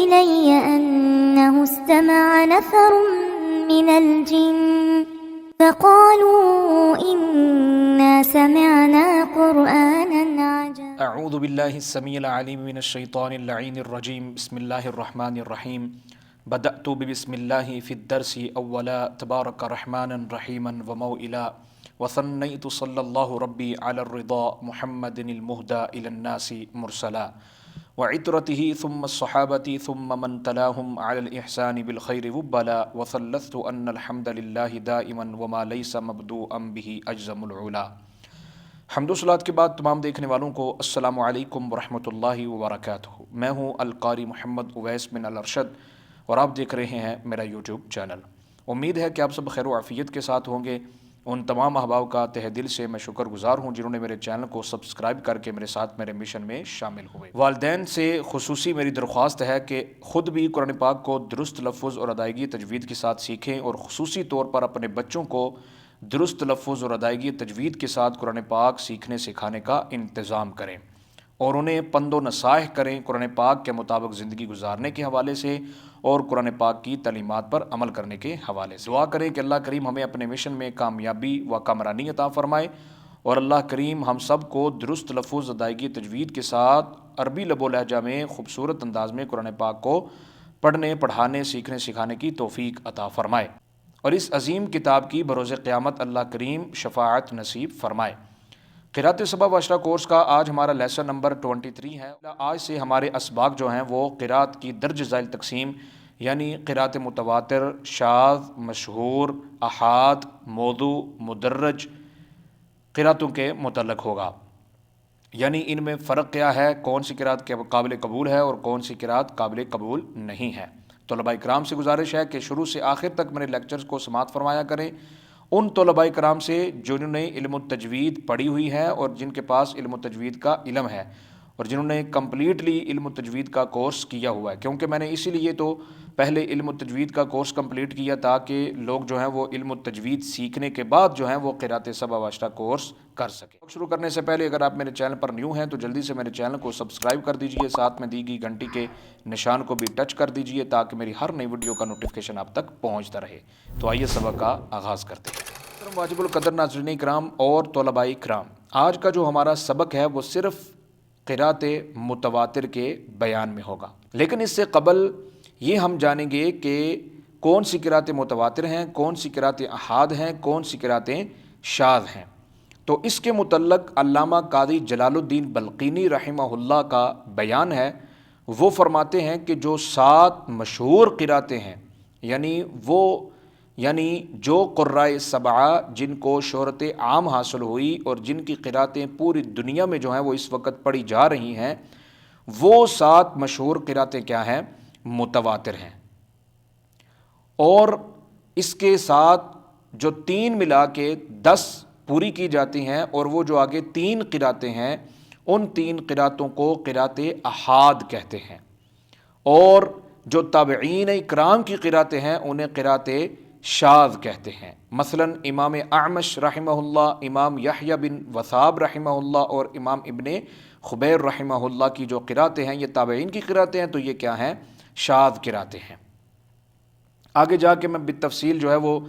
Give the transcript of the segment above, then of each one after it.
إلي أنه استمع نفر من الجن فقالوا إنا سمعنا قرآنا عجبا اعوذ باللہ السمیع العلیم من الشیطان اللعین الرجیم بسم اللہ الرحمن الرحیم بدأت ببسم اللہ فی الدرس اولا تبارک رحمانا رحیما وموئلا وثنیت صلی اللہ ربی علی الرضا محمد المہدى الى الناس مرسلا وعطرته ثم الصحابة ثم من تلاهم على الإحسان بالخير وبلا وثلثت أن الحمد لله دائما وما ليس مبدوءا به أجزم العلا۔ حمد و صلات کے بعد تمام دیکھنے والوں کو السلام علیکم ورحمۃ اللہ وبرکاتہ۔ میں ہوں القاری محمد اویس بن الارشد اور آپ دیکھ رہے ہیں میرا یوٹیوب چینل۔ امید ہے کہ آپ سب خیر و عافیت کے ساتھ ہوں گے۔ ان تمام احباب کا تہ دل سے میں شکر گزار ہوں جنہوں نے میرے چینل کو سبسکرائب کر کے میرے ساتھ میرے مشن میں شامل ہوئے۔ والدین سے خصوصی میری درخواست ہے کہ خود بھی قرآن پاک کو درست لفظ اور ادائیگی تجوید کے ساتھ سیکھیں اور خصوصی طور پر اپنے بچوں کو درست لفظ اور ادائیگی تجوید کے ساتھ قرآن پاک سیکھنے سکھانے کا انتظام کریں اور انہیں پند و نصائح کریں قرآن پاک کے مطابق زندگی گزارنے کے حوالے سے اور قرآن پاک کی تعلیمات پر عمل کرنے کے حوالے سے۔ دعا کریں کہ اللہ کریم ہمیں اپنے مشن میں کامیابی و کامرانی عطا فرمائے اور اللہ کریم ہم سب کو درست لفظ ادائیگی تجوید کے ساتھ عربی لب و لہجہ میں خوبصورت انداز میں قرآن پاک کو پڑھنے پڑھانے سیکھنے سکھانے کی توفیق عطا فرمائے اور اس عظیم کتاب کی بروز قیامت اللہ کریم شفاعت نصیب فرمائے۔ قرأت سبع و عشرہ کورس کا آج ہمارا لیسن نمبر 23 ہے۔ آج سے ہمارے اسباق جو ہیں وہ قرأت کی درج ذیل تقسیم یعنی قرأت متواتر، شاذ، مشہور، احاد، موضوع، مدرج قرأتوں کے متعلق ہوگا۔ یعنی ان میں فرق کیا ہے، کون سی قرأت قابل قبول ہے اور کون سی قرأت قابل قبول نہیں ہے۔ طلباء کرام سے گزارش ہے کہ شروع سے آخر تک میرے لیکچرز کو سماعت فرمایا کریں۔ ان طلباء کرام سے جنہوں نے علم التجوید پڑھی ہوئی ہے اور جن کے پاس علم التجوید کا علم ہے اور جنہوں نے کمپلیٹلی علم التجوید کا کورس کیا ہوا ہے، کیونکہ میں نے اسی لیے تو پہلے علم التجوید کا کورس کمپلیٹ کیا تاکہ لوگ جو ہیں وہ علم التجوید سیکھنے کے بعد جو ہیں وہ قرأت سبع و عشرہ کورس کر سکیں۔ شروع کرنے سے پہلے اگر آپ میرے چینل پر نیو ہیں تو جلدی سے میرے چینل کو سبسکرائب کر دیجئے، ساتھ میں دی گئی گھنٹی کے نشان کو بھی ٹچ کر دیجئے تاکہ میری ہر نئی ویڈیو کا نوٹیفیکیشن آپ تک پہنچتا رہے۔ تو آئیے سبق کا آغاز کرتے ہیں۔ واجب القدر ناظرین کرام اور طلباء کرام، آج کا جو ہمارا سبق ہے وہ صرف قرأت متواتر کے بیان میں ہوگا، لیکن اس سے قبل یہ ہم جانیں گے کہ کون سی قرأت متواتر ہیں، کون سی قرأت احاد ہیں، کون سی قرأتیں شاذ ہیں۔ تو اس کے متعلق علامہ قاضی جلال الدین بلقینی رحمہ اللہ کا بیان ہے۔ وہ فرماتے ہیں کہ جو 7 مشہور قرأتیں ہیں یعنی جو قرائے سبعہ جن کو شہرت عام حاصل ہوئی اور جن کی قرأتیں پوری دنیا میں جو ہیں وہ اس وقت پڑھی جا رہی ہیں، وہ 7 مشہور قرأتیں کیا ہیں؟ متواتر ہیں۔ اور اس کے ساتھ جو 3 ملا کے 10 پوری کی جاتی ہیں اور وہ جو آگے 3 قرأتیں ہیں ان 3 قرأتوں کو قرأت احاد کہتے ہیں، اور جو تابعین اکرام کی قرأتیں ہیں انہیں قرأت شاذ کہتے ہیں۔ مثلا امام اعمش رحمہ اللہ، امام یحییٰ بن وثاب رحمہ اللہ اور امام ابن خبیر رحمہ اللہ کی جو قرأتیں ہیں یہ تابعین کی قرأتیں ہیں، تو یہ کیا ہیں؟ شاذ قرأتیں ہیں۔ آگے جا کے میں بالتفصیل جو ہے وہ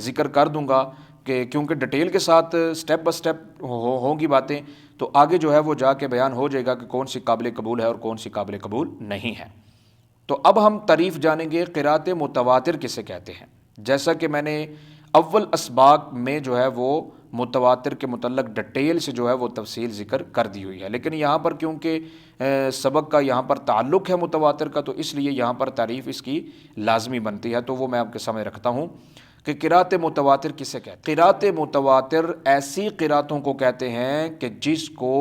ذکر کر دوں گا کہ کیونکہ ڈیٹیل کے ساتھ سٹیپ بائی سٹیپ ہوں گی باتیں، تو آگے جو ہے وہ جا کے بیان ہو جائے گا کہ کون سی قابل قبول ہے اور کون سی قابل قبول نہیں ہے۔ تو اب ہم تعریف جانیں گے قرأت متواتر کسے کہتے ہیں۔ جیسا کہ میں نے اول اسباق میں جو ہے وہ متواتر کے متعلق ڈیٹیل سے جو ہے وہ تفصیل ذکر کر دی ہوئی ہے، لیکن یہاں پر کیونکہ سبق کا یہاں پر تعلق ہے متواتر کا، تو اس لیے یہاں پر تعریف اس کی لازمی بنتی ہے، تو وہ میں آپ کے سامنے رکھتا ہوں کہ قرأت متواتر کسے کہتے ہیں۔ قرأت متواتر ایسی قرأتوں کو کہتے ہیں کہ جس کو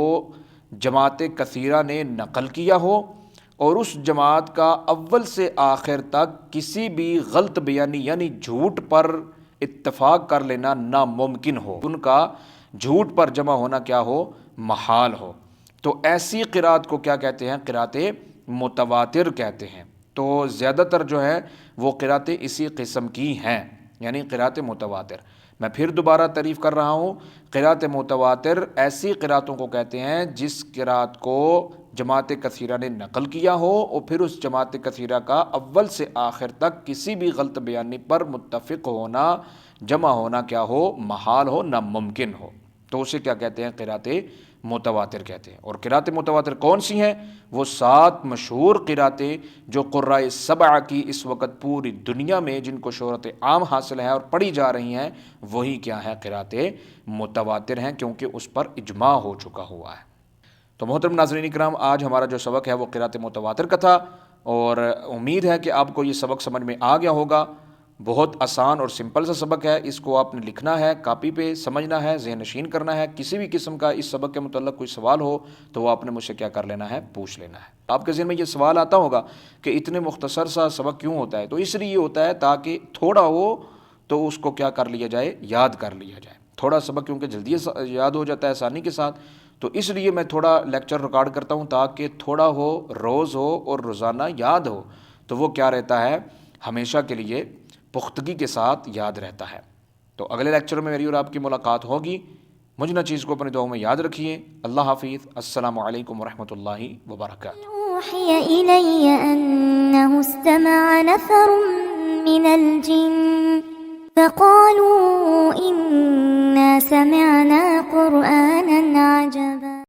جماعت کثیرہ نے نقل کیا ہو اور اس جماعت کا اول سے آخر تک کسی بھی غلط بیانی یعنی جھوٹ پر اتفاق کر لینا ناممکن ہو، ان کا جھوٹ پر جمع ہونا کیا ہو؟ محال ہو۔ تو ایسی قرأت کو کیا کہتے ہیں؟ قرأت متواتر کہتے ہیں۔ تو زیادہ تر جو ہے وہ قرأتیں اسی قسم کی ہیں، یعنی قرأت متواتر۔ میں پھر دوبارہ تعریف کر رہا ہوں، قرأت متواتر ایسی قرأتوں کو کہتے ہیں جس قرأت کو جماعت کثیرہ نے نقل کیا ہو اور پھر اس جماعت کثیرہ کا اول سے آخر تک کسی بھی غلط بیانی پر متفق ہونا، جمع ہونا کیا ہو، محال ہو، ناممکن ہو، تو اسے کیا کہتے ہیں؟ قرأت متواتر کہتے ہیں۔ اور قرأت متواتر کون سی ہیں؟ وہ 7 مشہور قرأتیں جو قراء سبع کی اس وقت پوری دنیا میں جن کو شہرت عام حاصل ہے اور پڑھی جا رہی ہیں، وہی کیا ہے؟ قرأت متواتر ہیں، کیونکہ اس پر اجماع ہو چکا ہوا ہے۔ تو محترم ناظرین اکرام، آج ہمارا جو سبق ہے وہ قرأت متواتر کا تھا، اور امید ہے کہ آپ کو یہ سبق سمجھ میں آ گیا ہوگا۔ بہت آسان اور سمپل سا سبق ہے، اس کو آپ نے لکھنا ہے، کاپی پہ سمجھنا ہے، ذہن نشین کرنا ہے۔ کسی بھی قسم کا اس سبق کے متعلق کوئی سوال ہو تو وہ آپ نے مجھ سے کیا کر لینا ہے؟ پوچھ لینا ہے۔ آپ کے ذہن میں یہ سوال آتا ہوگا کہ اتنے مختصر سا سبق کیوں ہوتا ہے؟ تو اس لیے یہ ہوتا ہے تاکہ تھوڑا ہو تو اس کو کیا کر لیا جائے؟ یاد کر لیا جائے۔ تھوڑا سبق کیونکہ جلدی یاد ہو جاتا ہے آسانی کے ساتھ، تو اس لیے میں تھوڑا لیکچر ریکارڈ کرتا ہوں تاکہ تھوڑا ہو، روز ہو اور روزانہ یاد ہو، تو وہ کیا رہتا ہے؟ ہمیشہ کے لیے پختگی کے ساتھ یاد رہتا ہے۔ تو اگلے لیکچر میں میری اور آپ کی ملاقات ہوگی۔ مجھ نہ چیز کو اپنی دعاؤں میں یاد رکھیے۔ اللہ حافظ۔ السلام علیکم ورحمۃ اللہ وبرکاتہ۔ أوحي إلي أنه استمع نفر من الجن فقالوا إنا سمعنا قرآنا عجبا